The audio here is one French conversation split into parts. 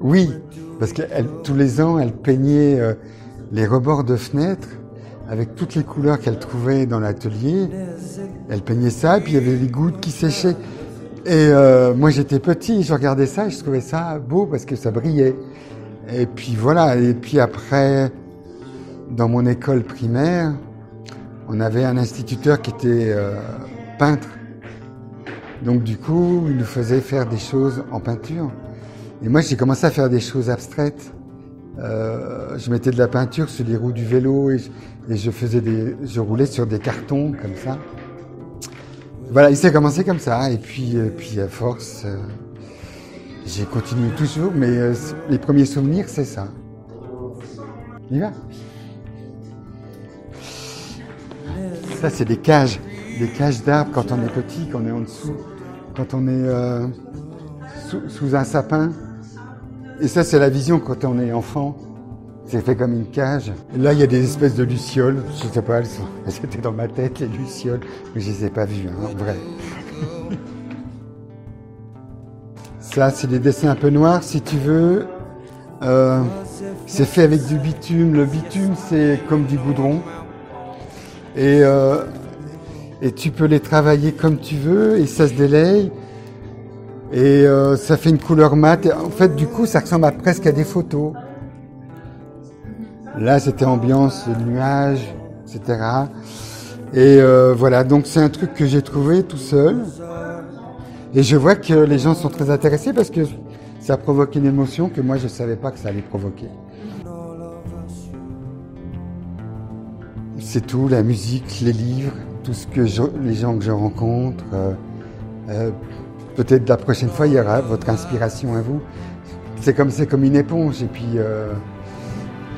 Oui, parce que tous les ans, elle peignait les rebords de fenêtres avec toutes les couleurs qu'elle trouvait dans l'atelier. Elle peignait ça, et puis il y avait les gouttes qui séchaient. Et moi, j'étais petit, je regardais ça, et je trouvais ça beau parce que ça brillait. Et puis voilà, et puis après, dans mon école primaire, on avait un instituteur qui était peintre. Donc du coup, il nous faisait faire des choses en peinture. Et moi, j'ai commencé à faire des choses abstraites. Je mettais de la peinture sur les roues du vélo et je roulais sur des cartons comme ça. Voilà, il s'est commencé comme ça. Et puis à force, j'ai continué toujours. Mais les premiers souvenirs, c'est ça. On y va. Ça, c'est des cages d'arbres quand on est petit, quand on est en dessous, quand on est sous un sapin. Et ça, c'est la vision quand on est enfant. C'est fait comme une cage. Et là, il y a des espèces de lucioles. Je sais pas, elles étaient dans ma tête, les lucioles. Mais je les ai pas vues, en vrai. Ça, c'est des dessins un peu noirs, si tu veux. C'est fait avec du bitume. Le bitume, c'est comme du goudron. Et tu peux les travailler comme tu veux. Et ça se délaye. Et ça fait une couleur mate. Et en fait, du coup, ça ressemble presque à des photos. Là, c'était ambiance, nuages, etc. Et voilà, donc c'est un truc que j'ai trouvé tout seul. Et je vois que les gens sont très intéressés parce que ça provoque une émotion que moi, je ne savais pas que ça allait provoquer. C'est tout, la musique, les livres, tout ce que les gens que je rencontre. Peut-être la prochaine fois, il y aura votre inspiration à vous. C'est comme une éponge. Et puis,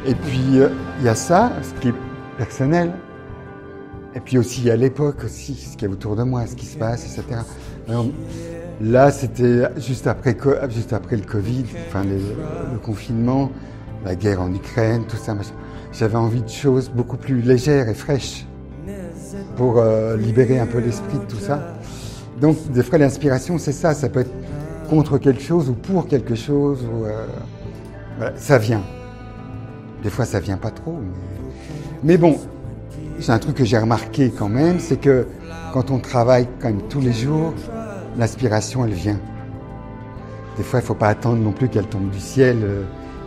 il y a ça, ce qui est personnel. Et puis aussi, il y a l'époque aussi, ce qui est autour de moi, ce qui se passe, etc. Alors, là, c'était juste après le Covid, enfin le confinement, la guerre en Ukraine, tout ça. J'avais envie de choses beaucoup plus légères et fraîches pour libérer un peu l'esprit de tout ça. Donc, des fois, l'inspiration, c'est ça. Ça peut être contre quelque chose ou pour quelque chose. Voilà, ça vient. Des fois, ça vient pas trop. Mais bon, c'est un truc que j'ai remarqué quand même, c'est que quand on travaille quand même tous les jours, l'inspiration, elle vient. Des fois, il ne faut pas attendre non plus qu'elle tombe du ciel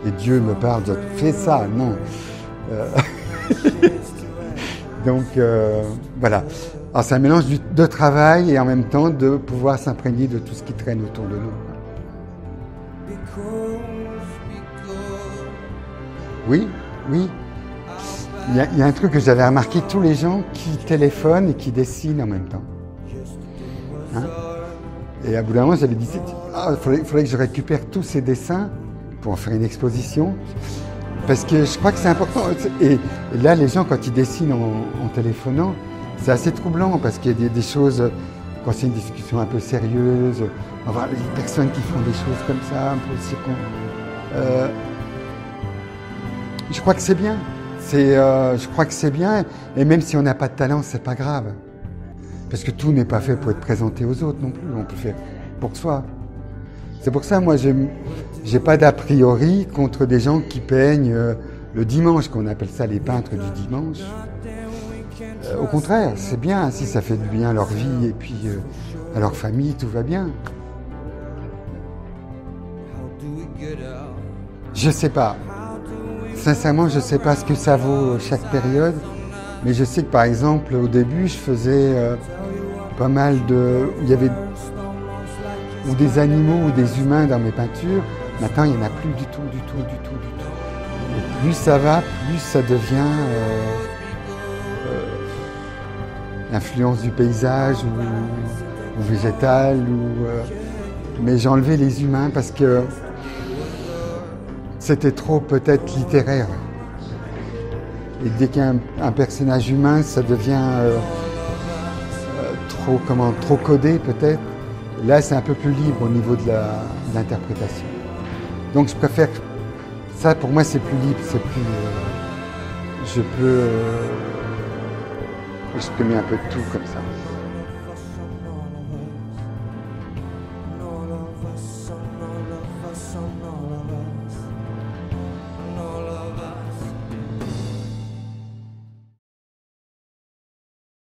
et Dieu me parle de « fais ça ». Non. Donc, voilà. Alors, c'est un mélange de travail et en même temps de pouvoir s'imprégner de tout ce qui traîne autour de nous. Oui, oui. Il y a un truc que j'avais remarqué, tous les gens qui téléphonent et qui dessinent en même temps. Hein? Et à bout d'un moment, j'avais dit, il faudrait que je récupère tous ces dessins pour en faire une exposition. Parce que je crois que c'est important. Et là, les gens, quand ils dessinent en téléphonant, c'est assez troublant parce qu'il y a des choses, quand c'est une discussion un peu sérieuse, on va voir les personnes qui font des choses comme ça, un peu je crois que c'est bien. Je crois que c'est bien. Et même si on n'a pas de talent, c'est pas grave. Parce que tout n'est pas fait pour être présenté aux autres non plus. On peut faire pour soi. C'est pour ça, moi, j'ai pas d'a priori contre des gens qui peignent le dimanche, qu'on appelle ça les peintres du dimanche. Au contraire, c'est bien. Si ça fait du bien à leur vie et puis à leur famille, tout va bien. Je sais pas. Sincèrement, je ne sais pas ce que ça vaut chaque période, mais je sais que par exemple, au début, je faisais pas mal il y avait ou des animaux ou des humains dans mes peintures. Maintenant, il n'y en a plus du tout. Et plus ça va, plus ça devient l'influence du paysage ou végétal. Mais j'ai enlevé les humains parce que c'était trop peut-être littéraire. Et dès qu'il y a un personnage humain, ça devient trop codé peut-être. Là, c'est un peu plus libre au niveau de l'interprétation. Donc je préfère... Ça, pour moi, c'est plus libre, c'est plus... je peux exprimer un peu de tout comme ça.